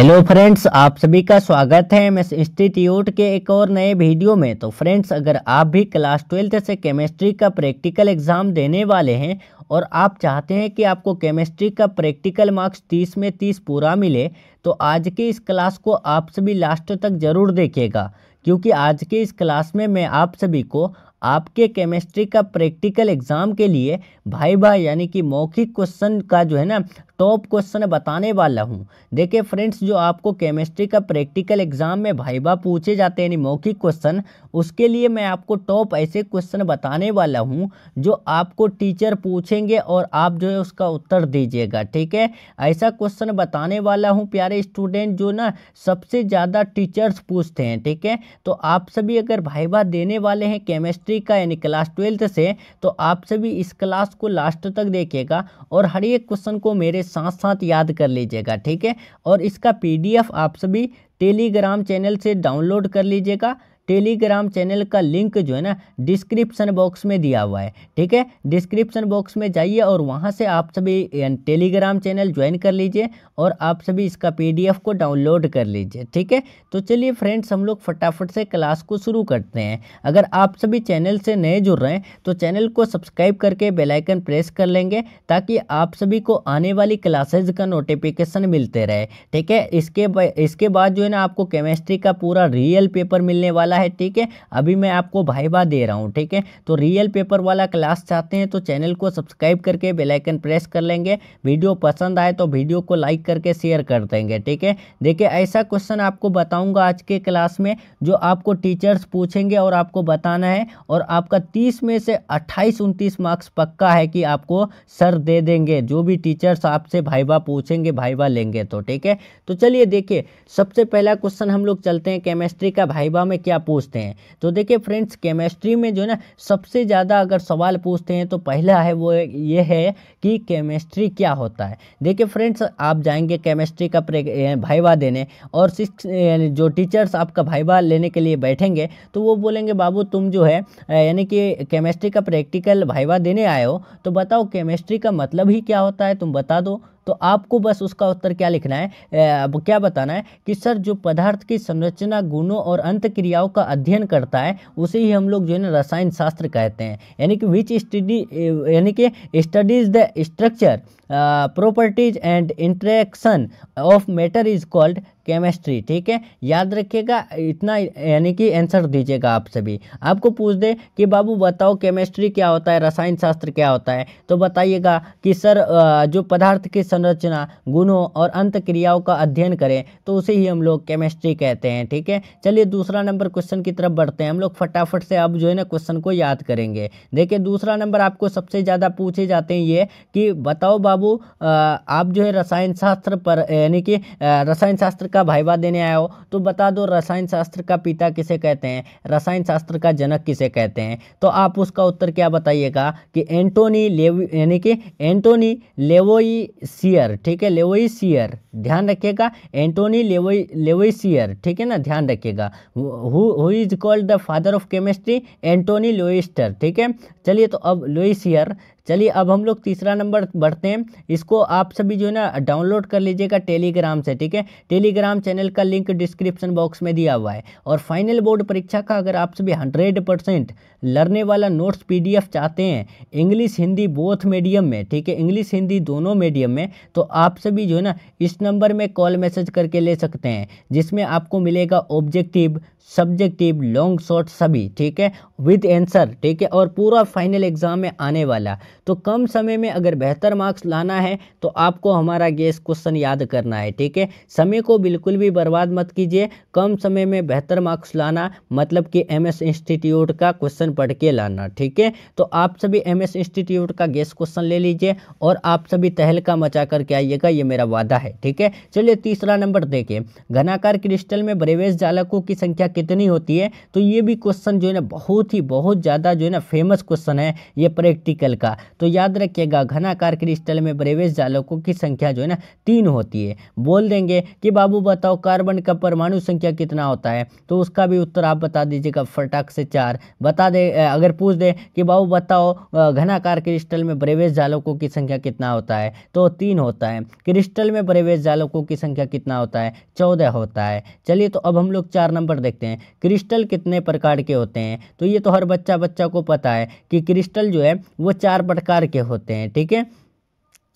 Hello friends, आप सभी का स्वागत है एमएस इंस्टीट्यूट के एक और नए वीडियो में। तो फ्रेंड्स, अगर आप भी क्लास 12th से केमिस्ट्री का प्रैक्टिकल एग्जाम देने वाले हैं और आप चाहते हैं कि आपको केमिस्ट्री का प्रैक्टिकल मार्क्स 30 में 30 पूरा मिले, तो आज की इस क्लास को आप सभी लास्ट तक ज़रूर देखिएगा, क्योंकि आज के इस क्लास में मैं आप सभी को आपके केमिस्ट्री का प्रैक्टिकल एग्जाम के लिए भाई यानी कि मौखिक क्वेश्चन का जो है ना टॉप क्वेश्चन बताने वाला हूं। देखिए फ्रेंड्स, जो आपको केमिस्ट्री का प्रैक्टिकल एग्जाम में भाईबा पूछे जाते हैं यानी मौखिक क्वेश्चन, उसके लिए मैं आपको टॉप ऐसे क्वेश्चन बताने वाला हूं जो आपको टीचर पूछेंगे और आप जो है उसका उत्तर दीजिएगा। ठीक है, ऐसा क्वेश्चन बताने वाला हूं प्यारे स्टूडेंट, जो ना सबसे ज़्यादा टीचर्स पूछते हैं। ठीक है, तो आप सभी अगर भाईबा देने वाले हैं केमिस्ट्री का यानी क्लास 12th से, तो आप सभी इस क्लास को लास्ट तक देखिएगा और हर एक क्वेश्चन को मेरे साथ साथ याद कर लीजिएगा। ठीक है, और इसका पीडीएफ आप सभी टेलीग्राम चैनल से डाउनलोड कर लीजिएगा। टेलीग्राम चैनल का लिंक जो है ना डिस्क्रिप्शन बॉक्स में दिया हुआ है। ठीक है, डिस्क्रिप्शन बॉक्स में जाइए और वहां से आप सभी टेलीग्राम चैनल ज्वाइन कर लीजिए और आप सभी इसका पीडीएफ को डाउनलोड कर लीजिए। ठीक है, तो चलिए फ्रेंड्स, हम लोग फटाफट से क्लास को शुरू करते हैं। अगर आप सभी चैनल से नए जुड़ रहे हैं तो चैनल को सब्सक्राइब करके बेल आइकन प्रेस कर लेंगे, ताकि आप सभी को आने वाली क्लासेज का नोटिफिकेशन मिलते रहे। ठीक है, इसके बाद जो है ना आपको केमिस्ट्री का पूरा रियल पेपर मिलने वाला है। ठीक है, अभी मैं आपको भाईबा दे रहा हूं। ठीक है, तो रियल पेपर वाला क्लास चाहते हैं तो चैनल को सब्सक्राइब करके बेल आइकन प्रेस कर लेंगे। वीडियो पसंद आए तो वीडियो को लाइक करके शेयर कर देंगे। ठीक है, देखिए ऐसा क्वेश्चन आपको बताऊंगा आज के क्लास में जो आपको टीचर्स पूछेंगे और आपको बताना है, और आपका 30 में से 28-29 मार्क्स पक्का है कि आपको सर दे देंगे, जो भी टीचर्स आपसे भाईबा पूछेंगे, भाईबा लेंगे तो। ठीक है, तो चलिए देखिए, सबसे पहला क्वेश्चन हम लोग चलते हैं केमिस्ट्री का भाईबा में क्या पूछते हैं। तो देखिए फ्रेंड्स, केमिस्ट्री में जो है ना सबसे ज़्यादा अगर सवाल पूछते हैं तो पहला है वो ये है कि केमिस्ट्री क्या होता है। देखिए फ्रेंड्स, आप जाएंगे केमिस्ट्री का भाईबा देने और जो टीचर्स आपका भाईबा लेने के लिए बैठेंगे तो वो बोलेंगे, बाबू तुम जो है यानी कि केमिस्ट्री का प्रैक्टिकल भाईबा देने आए हो, तो बताओ केमिस्ट्री का मतलब ही क्या होता है, तुम बता दो। तो आपको बस उसका उत्तर क्या लिखना है, क्या बताना है कि सर जो पदार्थ की संरचना, गुणों और अंत क्रियाओं का अध्ययन करता है उसे ही हम लोग जो है ना रसायन शास्त्र कहते हैं। यानी कि विच स्टडी यानी कि studies the structure, properties and interaction of matter is called chemistry. ठीक है, याद रखिएगा इतना, यानी कि आंसर दीजिएगा। आप सभी आपको पूछ दे कि बाबू बताओ केमिस्ट्री क्या होता है, रसायन शास्त्र क्या होता है, तो बताइएगा कि सर जो पदार्थ की संरचना, गुणों और अंत क्रियाओं का अध्ययन करें तो उसे ही हम लोग केमिस्ट्री कहते हैं। ठीक है, चलिए दूसरा नंबर क्वेश्चन की तरफ बढ़ते हैं। हम लोग फटाफट से अब जो है ना क्वेश्चन को याद करेंगे। देखिए दूसरा नंबर आपको सबसे ज़्यादा पूछे जाते हैं ये कि बताओ बाबू आप जो है रसायन शास्त्र पर यानी कि रसायन शास्त्र का भाईबा देने आए हो, तो बता दो रसायन शास्त्र का पिता किसे कहते हैं, रसायन शास्त्र का जनक किसे कहते हैं। तो आप उसका उत्तर क्या बताइएगा कि एंटोनी यानी कि एंटोनी लेवोइसियर। ठीक है, लेवोइसियर, ध्यान रखिएगा, एंटोनी लेवोइसियर। ठीक है ना, ध्यान रखिएगा। Who is called the father of chemistry, Antoine Lavoisier. ठीक है, चलिए तो अब लोइसियर। चलिए अब हम लोग तीसरा नंबर बढ़ते हैं। इसको आप सभी जो है ना डाउनलोड कर लीजिएगा टेलीग्राम से। ठीक है, टेलीग्राम चैनल का लिंक डिस्क्रिप्शन बॉक्स में दिया हुआ है। और फाइनल बोर्ड परीक्षा का अगर आप सभी 100% लर्ने वाला नोट्स पीडीएफ चाहते हैं, इंग्लिश हिंदी बोथ मीडियम में, ठीक है, इंग्लिश हिंदी दोनों मीडियम में, तो आप सभी जो है ना इस नंबर में कॉल मैसेज करके ले सकते हैं, जिसमें आपको मिलेगा ऑब्जेक्टिव, सब्जेक्टिव, लॉन्ग शॉर्ट सभी। ठीक है, विद आंसर। ठीक है, और पूरा फाइनल एग्जाम में आने वाला। तो कम समय में अगर बेहतर मार्क्स लाना है तो आपको हमारा गेस क्वेश्चन याद करना है। ठीक है, समय को बिल्कुल भी बर्बाद मत कीजिए, कम समय में बेहतर मार्क्स लाना मतलब कि एमएस इंस्टीट्यूट का क्वेश्चन पढ़ के लाना। ठीक है, तो आप सभी एमएस इंस्टीट्यूट का गेस क्वेश्चन ले लीजिए और आप सभी तहलका मचा करके आइएगा, ये मेरा वादा है। ठीक है, चलिए तीसरा नंबर देखिए, घनाकार क्रिस्टल में ब्रेवेज जालकों की संख्या कितनी होती है। तो ये भी क्वेश्चन जो है ना बहुत ज़्यादा जो है ना फेमस क्वेश्चन क्वेश्चन है ये प्रैक्टिकल का। तो याद रखिएगा घनाकार क्रिस्टल में प्रवेश जालकों की संख्या जो है ना 3 होती है। बोल देंगे कि बाबू बताओ कार्बन का परमाणु संख्या कितना होता है, तो उसका भी उत्तर आप बता दीजिएगा फटाक से 4। बता दे अगर पूछ दे कि बाबू बताओ घनाकार क्रिस्टल में प्रवेश जालकों की संख्या कितना होता है, तो 3 होता है। क्रिस्टल में प्रवेश जालकों की संख्या कितना होता है, 14 होता है। चलिए तो अब हम लोग 4 नंबर देखते हैं, क्रिस्टल कितने प्रकार के होते हैं। तो ये तो हर बच्चा को पता है कि क्रिस्टल जो है वो 4 प्रकार के होते हैं, ठीक है।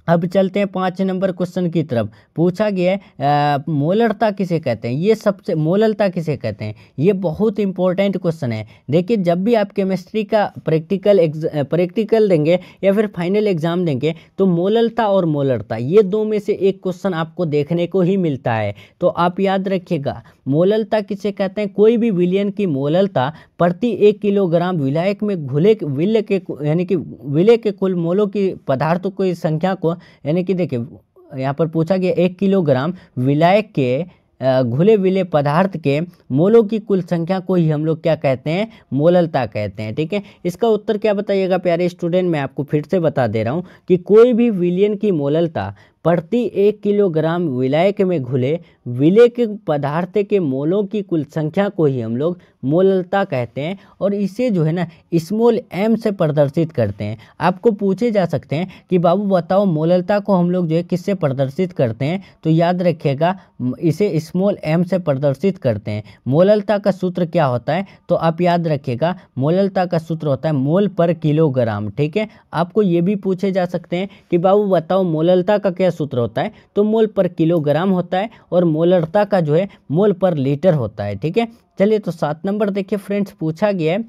अब चलते हैं 5 नंबर क्वेश्चन की तरफ। पूछा गया है मोलरता किसे कहते हैं, ये सबसे मोललता किसे कहते हैं, ये बहुत इंपॉर्टेंट क्वेश्चन है। देखिए जब भी आप केमिस्ट्री का प्रैक्टिकल देंगे या फिर फाइनल एग्जाम देंगे तो मोललता और मोलरता ये 2 में से एक क्वेश्चन आपको देखने को ही मिलता है। तो आप याद रखिएगा मोललता किसे कहते हैं, कोई भी विलयन की मोललता प्रति 1 किलोग्राम विलायक में घुले विलय के यानी कि विलय के कुल मोलों की पदार्थों की संख्या को, यानी कि देखिए यहाँ पर पूछा गया 1 किलोग्राम विलायक के घुले विले पदार्थ के मोलों की कुल संख्या को ही हम लोग क्या कहते हैं, मोललता कहते हैं, ठीक है। इसका उत्तर क्या बताइएगा प्यारे स्टूडेंट, मैं आपको फिर से बता दे रहा हूँ कि कोई भी विलयन की मोललता प्रति 1 किलोग्राम विलायक में घुले विलय के पदार्थ के मोलों की कुल संख्या को ही हम लोग मोललता कहते हैं, और इसे जो है ना स्मॉल m से प्रदर्शित करते हैं। आपको पूछे जा सकते हैं कि बाबू बताओ मोललता को हम लोग जो है किससे प्रदर्शित करते हैं, तो याद रखिएगा इसे स्मॉल m से प्रदर्शित करते हैं। मोललता का सूत्र क्या होता है, तो आप याद रखिएगा मोललता का सूत्र होता है मोल पर किलोग्राम, ठीक है। आपको ये भी पूछे जा सकते हैं कि बाबू बताओ मोललता का क्या सूत्र होता है, तो मोल पर किलोग्राम होता है, और मोलरता का जो है मोल पर लीटर होता है, ठीक है। चलिए तो 7 नंबर देखिए फ्रेंड्स, पूछा गया है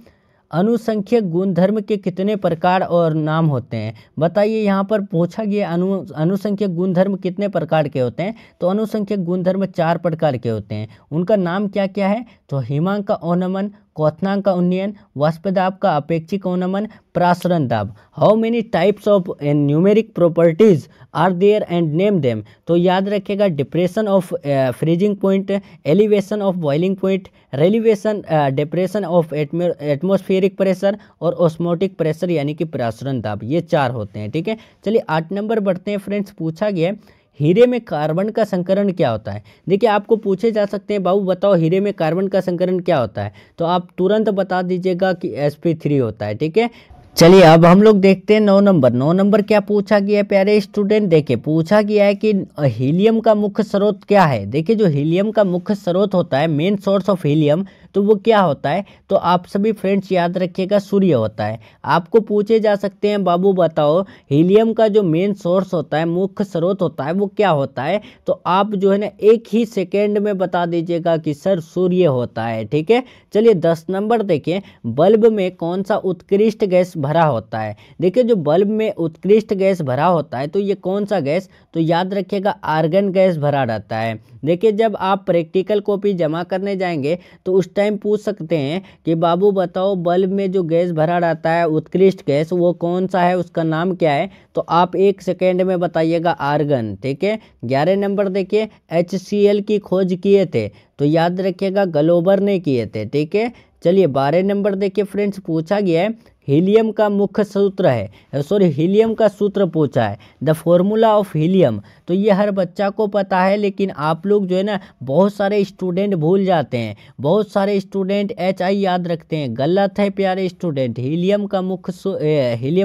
अनुसंख्यक गुणधर्म के कितने प्रकार और नाम होते हैं। बताइए यहाँ पर पूछा गया अनुसंख्यक गुणधर्म कितने प्रकार के होते हैं, तो अनुसंख्यक गुणधर्म 4 प्रकार के होते हैं। उनका नाम क्या क्या है, तो हिमांक का अवनमन, क्वथनांक का उन्नयन, वाष्पदाब का अपेक्षिक अवनमन, प्रासरण दाब। How many types of numeric properties are there and name them. तो याद रखिएगा depression of freezing point, elevation of boiling point, रेलिवेशन डिप्रेशन ऑफ एटमॉस्फेरिक प्रेशर, और ऑस्मोटिक प्रेशर यानी कि प्रासरण दाब, ये 4 होते हैं, ठीक है। चलिए 8 नंबर बढ़ते हैं फ्रेंड्स। पूछा गया हीरे में कार्बन का संकरण क्या होता है। देखिए आपको पूछे जा सकते हैं बाबू बताओ हीरे में कार्बन का संकरण क्या होता है, तो आप तुरंत बता दीजिएगा कि sp3 होता है, ठीक है। चलिए अब हम लोग देखते हैं 9 नंबर। 9 नंबर क्या पूछा गया है प्यारे स्टूडेंट, देखिए पूछा गया है कि हीलियम का मुख्य स्रोत क्या है। देखिए जो हीलियम का मुख्य स्रोत होता है, मेन सोर्स ऑफ हीलियम, तो वो क्या होता है, तो आप सभी फ्रेंड्स याद रखिएगा सूर्य होता है। आपको पूछे जा सकते हैं बाबू बताओ हीलियम का जो मेन सोर्स होता है, मुख्य स्रोत होता है, वो क्या होता है, तो आप जो है ना 1 ही सेकेंड में बता दीजिएगा कि सर सूर्य होता है, ठीक है। चलिए 10 नंबर देखिए, बल्ब में कौन सा उत्कृष्ट गैस भरा होता है। देखिए जो बल्ब में उत्कृष्ट गैस भरा होता है तो ये कौन सा गैस, तो याद रखिएगा आर्गन गैस भरा रहता है। देखिए जब आप प्रैक्टिकल कॉपी जमा करने जाएंगे तो उस टाइम पूछ सकते हैं कि बाबू बताओ बल्ब में जो गैस भरा रहता है उत्कृष्ट गैस वो कौन सा है, उसका नाम क्या है, तो आप 1 सेकेंड में बताइएगा आर्गन, ठीक है। 11 नंबर देखिए HCl की खोज किए थे, तो याद रखिएगा ग्लोबर ने किए थे, ठीक है। चलिए 12 नंबर देखिए फ्रेंड्स, पूछा गया है हीलियम का मुख्य सूत्र है, हीलियम का सूत्र पूछा है, द फॉर्मूला ऑफ हीलियम। तो ये हर बच्चा को पता है, लेकिन आप लोग जो है ना बहुत सारे स्टूडेंट भूल जाते हैं, बहुत सारे स्टूडेंट HI याद रखते हैं, गलत है प्यारे स्टूडेंट। हीलियम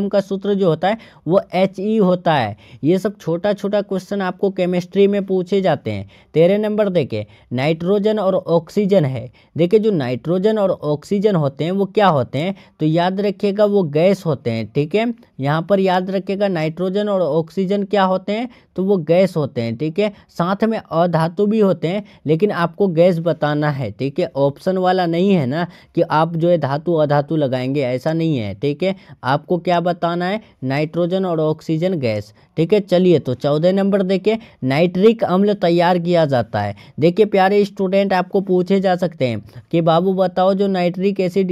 का सूत्र जो होता है वो HE होता है। ये सब छोटा छोटा क्वेश्चन आपको केमिस्ट्री में पूछे जाते हैं। 13 नंबर देखे नाइट्रोजन और ऑक्सीजन है। देखिए जो नाइट्रोजन और ऑक्सीजन होते हैं वो क्या होते हैं, तो याद रखिए वो गैस होते हैं, ठीक है। यहाँ पर याद रखिएगा नाइट्रोजन और ऑक्सीजन क्या होते हैं, तो वो गैस होते हैं, ठीक है। साथ में अधातु भी होते हैं, लेकिन आपको गैस बताना है, ठीक है। ऑप्शन वाला नहीं है ना कि आप जो है धातु अधातु लगाएंगे, ऐसा नहीं है, ठीक है। आपको क्या बताना है, नाइट्रोजन और ऑक्सीजन गैस, ठीक है। चलिए तो 14 नंबर देखिए नाइट्रिक अम्ल तैयार किया जाता है। देखिए प्यारे स्टूडेंट आपको पूछे जा सकते हैं कि बाबू बताओ जो नाइट्रिक एसिड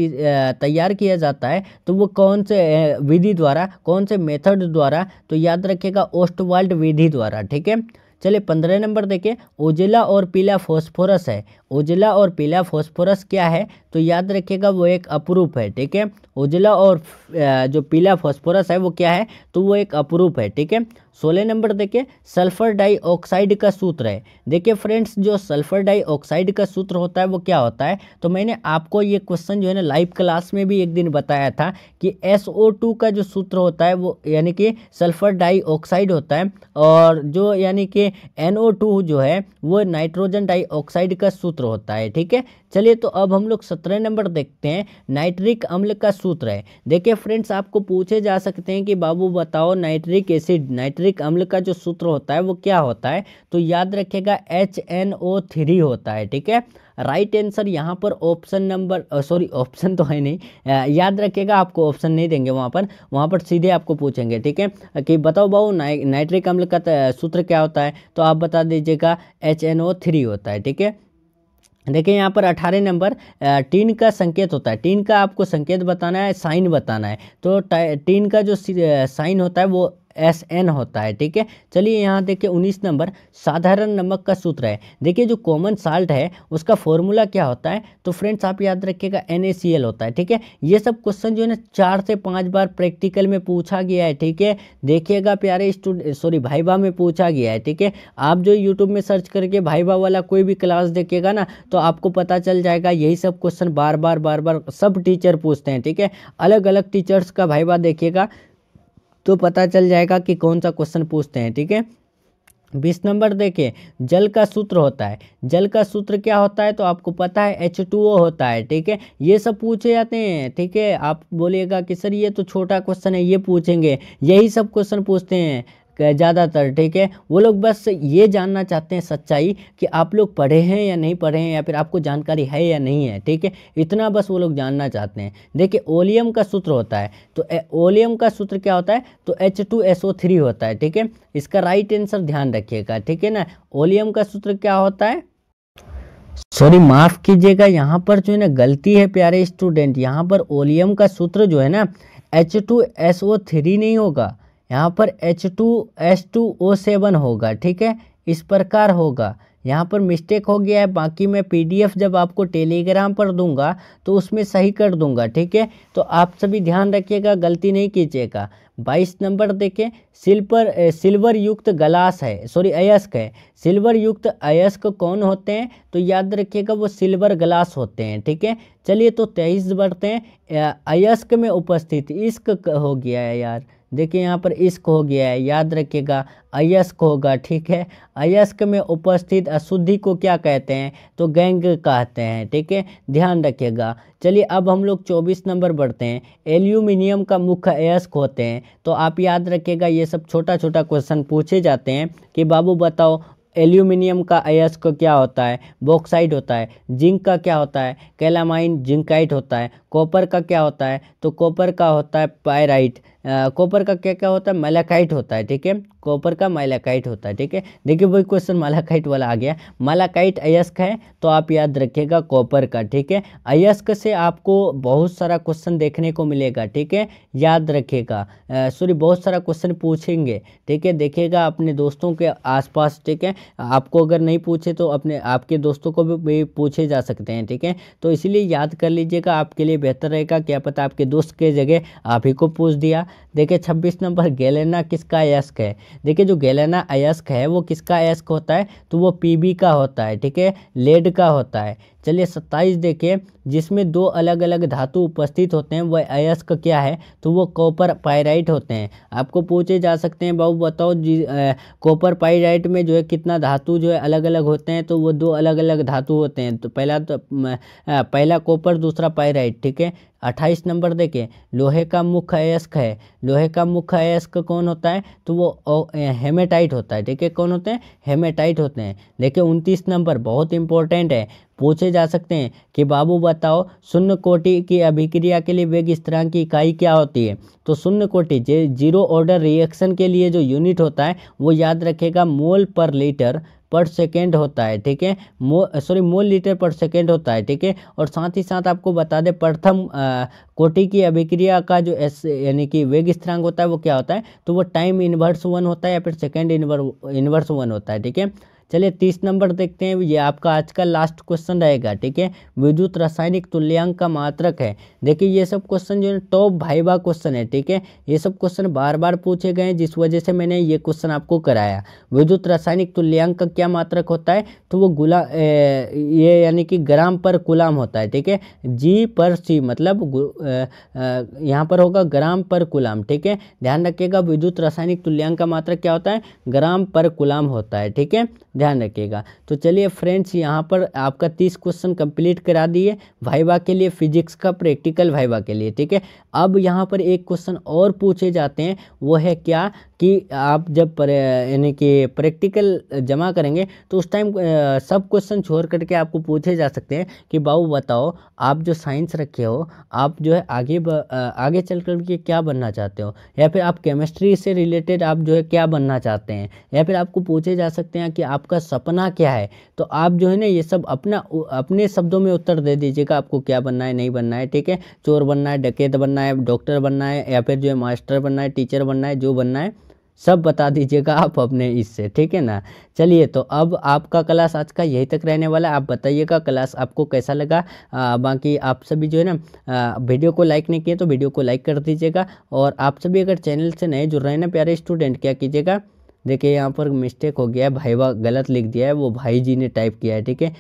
तैयार किया जाता है तो वो कौन से विधि द्वारा, कौन से मेथड द्वारा, तो याद रखिएगा ओस्टवाल्ड विधि द्वारा, ठीक है। चलिए 15 नंबर देखिए, उजला और पीला फॉस्फोरस है। उजला और पीला फॉस्फोरस क्या है, तो याद रखिएगा वो एक अपरूप है। ठीक है, उजला और जो पीला फॉस्फोरस है वो क्या है, तो वो एक अपरूप है। ठीक है, 16 नंबर देखिए, सल्फर डाइऑक्साइड का सूत्र है। देखिए फ्रेंड्स, जो सल्फर डाइऑक्साइड का सूत्र होता है वो क्या होता है, तो मैंने आपको ये क्वेश्चन जो है ना लाइव क्लास में भी एक दिन बताया था कि SO2 का जो सूत्र होता है वो यानी कि सल्फर डाइऑक्साइड होता है, और जो यानी कि NO2 जो है वो नाइट्रोजन डाइऑक्साइड का सूत्र होता है। ठीक है, चलिए तो अब हम लोग 17 नंबर देखते हैं, नाइट्रिक अम्ल का सूत्र है। देखिए फ्रेंड्स, आपको पूछे जा सकते हैं कि बाबू बताओ नाइट्रिक एसिड, नाइट्रिक अम्ल का जो सूत्र होता है वो क्या होता है, तो याद रखिएगा HNO3 होता है। ठीक है, राइट आंसर यहाँ पर ऑप्शन नंबर सॉरी ऑप्शन तो है नहीं, याद रखिएगा आपको ऑप्शन नहीं देंगे वहाँ पर सीधे आपको पूछेंगे। ठीक है, कि बताओ बाबू नाइट्रिक अम्ल का सूत्र क्या होता है, तो आप बता दीजिएगा HNO3 होता है। ठीक है, देखिए यहाँ पर 18 नंबर, टीन का संकेत होता है। टीन का आपको संकेत बताना है, साइन बताना है, तो टीन का जो साइन होता है वो SN होता है। ठीक है, चलिए यहाँ देखिए 19 नंबर, साधारण नमक का सूत्र है। देखिए जो कॉमन साल्ट है उसका फॉर्मूला क्या होता है, तो फ्रेंड्स आप याद रखिएगा NaCl होता है। ठीक है, ये सब क्वेश्चन जो है ना 4 से 5 बार प्रैक्टिकल में पूछा गया है। ठीक है, देखिएगा प्यारे भाइबा में पूछा गया है। ठीक है, आप जो यूट्यूब में सर्च करके भाइबा वाला कोई भी क्लास देखिएगा ना, तो आपको पता चल जाएगा यही सब क्वेश्चन बार बार सब टीचर पूछते हैं। ठीक है, अलग अलग टीचर्स का भाइबा देखिएगा तो पता चल जाएगा कि कौन सा क्वेश्चन पूछते हैं। ठीक है, 20 नंबर देखिए, जल का सूत्र होता है। जल का सूत्र क्या होता है, तो आपको पता है H2O होता है। ठीक है, ये सब पूछे जाते हैं। ठीक है, आप बोलिएगा कि सर ये तो छोटा क्वेश्चन है, ये पूछेंगे, यही सब क्वेश्चन पूछते हैं ज़्यादातर। ठीक है, वो लोग बस ये जानना चाहते हैं सच्चाई कि आप लोग पढ़े हैं या नहीं पढ़े हैं, या फिर आपको जानकारी है या नहीं है। ठीक है, इतना बस वो लोग जानना चाहते हैं। देखिए ओलियम का सूत्र होता है, तो ओलियम का सूत्र क्या होता है, तो H2SO3 होता है। ठीक है, इसका राइट आंसर ध्यान रखिएगा। ठीक है ना, ओलियम का सूत्र क्या होता है, सॉरी माफ़ कीजिएगा, यहाँ पर जो है ना गलती है प्यारे स्टूडेंट, यहाँ पर ओलियम का सूत्र जो है ना H2SO3 नहीं होगा, यहाँ पर H2S2O7 होगा। ठीक है, इस प्रकार होगा, यहाँ पर मिस्टेक हो गया है। बाकी मैं PDF जब आपको टेलीग्राम पर दूंगा तो उसमें सही कर दूंगा। ठीक है, तो आप सभी ध्यान रखिएगा, गलती नहीं कीजिएगा। 22 नंबर देखें, सिल्वर युक्त गलास है, सॉरी अयस्क है। सिल्वर युक्त अयस्क कौन होते हैं, तो याद रखिएगा वो सिल्वर ग्लास होते हैं। ठीक है, चलिए तो 23 बढ़ते हैं, अयस्क में उपस्थित, इश्क हो गया है यार, देखिए यहाँ पर इश्क हो गया है, याद रखिएगा अयस्क होगा। ठीक है, अयस्क में उपस्थित अशुद्धि को क्या कहते हैं, तो गैंग कहते हैं। ठीक है, ध्यान रखिएगा। चलिए अब हम लोग 24 नंबर बढ़ते हैं, एल्यूमिनियम का मुख्य अयस्क होते हैं। तो आप याद रखिएगा ये सब छोटा छोटा क्वेश्चन पूछे जाते हैं कि बाबू बताओ एल्यूमिनियम का अयस्क क्या होता है, बॉक्साइड होता है। जिंक का क्या होता है, कैलामाइन जिंकाइट होता है। कॉपर का क्या होता है, तो कॉपर का होता है पायराइट। कॉपर का क्या क्या होता है, मैलाकाइट होता है। ठीक है, कॉपर का मैलाकाइट होता है। ठीक है, देखिए वही क्वेश्चन मैलाकाइट वाला आ गया, मैलाकाइट अयस्क है, तो आप याद रखिएगा कॉपर का। ठीक है, अयस्क से आपको बहुत सारा क्वेश्चन देखने को मिलेगा। ठीक है, याद रखिएगा, सॉरी बहुत सारा क्वेश्चन पूछेंगे। ठीक है, देखिएगा अपने दोस्तों के आसपास। ठीक है, आपको अगर नहीं पूछे तो अपने आपके दोस्तों को भी पूछे जा सकते हैं। ठीक है, तो इसीलिए याद कर लीजिएगा, आपके लिए बेहतर रहेगा। क्या पता आपके दोस्त के जगह आप ही को पूछ दिया। देखिए 26 नंबर, गैलेना किसका अयस्क है। देखिए जो गैलेना अयस्क है वो किसका अयस्क होता है, तो वो Pb का होता है। ठीक है, लेड का होता है। चलिए 27 देखिए, जिसमें दो अलग अलग धातु उपस्थित होते हैं वह अयस्क क्या है, तो वो कॉपर पायराइट होते हैं। आपको पूछे जा सकते हैं बाबू बताओ कॉपर पायराइट में जो है कितना धातु जो है अलग अलग होते हैं, तो वो दो अलग अलग धातु होते हैं। तो पहला कॉपर, दूसरा पायराइट। ठीक है, 28 नंबर देखें, लोहे का मुख्य अयस्क है। लोहे का मुख्य अयस्क कौन होता है, तो वो हेमेटाइट होता है। ठीक है, कौन होते हैं, हेमेटाइट होते हैं। देखिए 29 नंबर बहुत इंपॉर्टेंट है, पूछे जा सकते हैं कि बाबू बताओ शून्य कोटि की अभिक्रिया के लिए वेग स्थिरांक की इकाई क्या होती है। तो शून्य कोटि जीरो ऑर्डर रिएक्शन के लिए जो यूनिट होता है वो याद रखेगा मोल पर लीटर पर सेकेंड होता है, ठीक है, मोल लीटर पर सेकेंड होता है, ठीक है। और साथ ही साथ आपको बता दें प्रथम कोटि की अभिक्रिया का जो एस यानी कि वेग स्थिरांक होता है वो क्या होता है, तो वो टाइम इनवर्स 1 होता है या फिर सेकेंड इनवर्स 1 होता है, ठीक है। चलिए 30 नंबर देखते हैं, ये आपका आज का लास्ट क्वेश्चन रहेगा, ठीक है। विद्युत रासायनिक तुल्यांक का मात्रक है। देखिए ये सब क्वेश्चन जो है टॉप भाइबा क्वेश्चन है, ठीक है। ये सब क्वेश्चन बार बार पूछे गए हैं, जिस वजह से मैंने ये क्वेश्चन आपको कराया। विद्युत रासायनिक तुल्यांक का क्या मात्रक होता है, तो वो ये यानी कि ग्राम पर कूलाम होता है, ठीक है। G/C मतलब यहाँ पर होगा ग्राम पर कूलाम, ठीक है। ध्यान रखिएगा विद्युत रासायनिक तुल्यांक का मात्रक क्या होता है, ग्राम पर कूलाम होता है, ठीक है, ध्यान रखिएगा। तो चलिए फ्रेंड्स यहाँ पर आपका 30 क्वेश्चन कंप्लीट करा दिए वाइवा के लिए, फिजिक्स का प्रैक्टिकल वाइवा के लिए, ठीक है। अब यहाँ पर एक क्वेश्चन और पूछे जाते हैं, वो है क्या कि आप जब यानी कि प्रैक्टिकल जमा करेंगे तो उस टाइम सब क्वेश्चन छोड़ करके आपको पूछे जा सकते हैं कि बाबू बताओ आप जो साइंस रखे हो, आप जो है आगे चल कर के क्या बनना चाहते हो, या फिर आप केमिस्ट्री से रिलेटेड आप जो है क्या बनना चाहते हैं, या फिर आपको पूछे जा सकते हैं कि आपका सपना क्या है। तो आप जो है ना ये सब अपने शब्दों में उत्तर दे दीजिएगा, आपको क्या बनना है, नहीं बनना है, ठीक है। चोर बनना है, डकैत बनना है, डॉक्टर बनना है, या फिर जो है मास्टर बनना है, टीचर बनना है, जो बनना है सब बता दीजिएगा आप अपने इससे, ठीक है ना। चलिए तो अब आपका क्लास आज का यही तक रहने वाला है। आप बताइएगा क्लास आपको कैसा लगा। बाकी आप सभी जो है ना वीडियो को लाइक नहीं किए तो वीडियो को लाइक कर दीजिएगा। और आप सभी अगर चैनल से नए जुड़ रहे हैं ना प्यारे स्टूडेंट, क्या कीजिएगा, देखिए यहाँ पर मिस्टेक हो गया है, भाईवा गलत लिख दिया है, वो भाई जी ने टाइप किया है, ठीक है,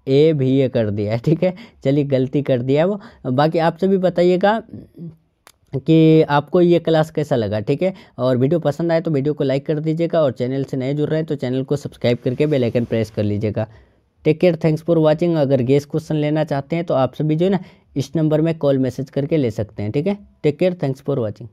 VIA कर दिया है, ठीक है। चलिए गलती कर दिया है वो। बाकी आप सभी बताइएगा कि आपको ये क्लास कैसा लगा, ठीक है। और वीडियो पसंद आए तो वीडियो को लाइक कर दीजिएगा, और चैनल से नए जुड़ रहे हैं तो चैनल को सब्सक्राइब करके बेल आइकन प्रेस कर लीजिएगा। Take care, thanks for watching. अगर गेस क्वेश्चन लेना चाहते हैं तो आप सभी जो है ना इस नंबर में कॉल मैसेज करके ले सकते हैं, ठीक है। Take care, thanks for watching.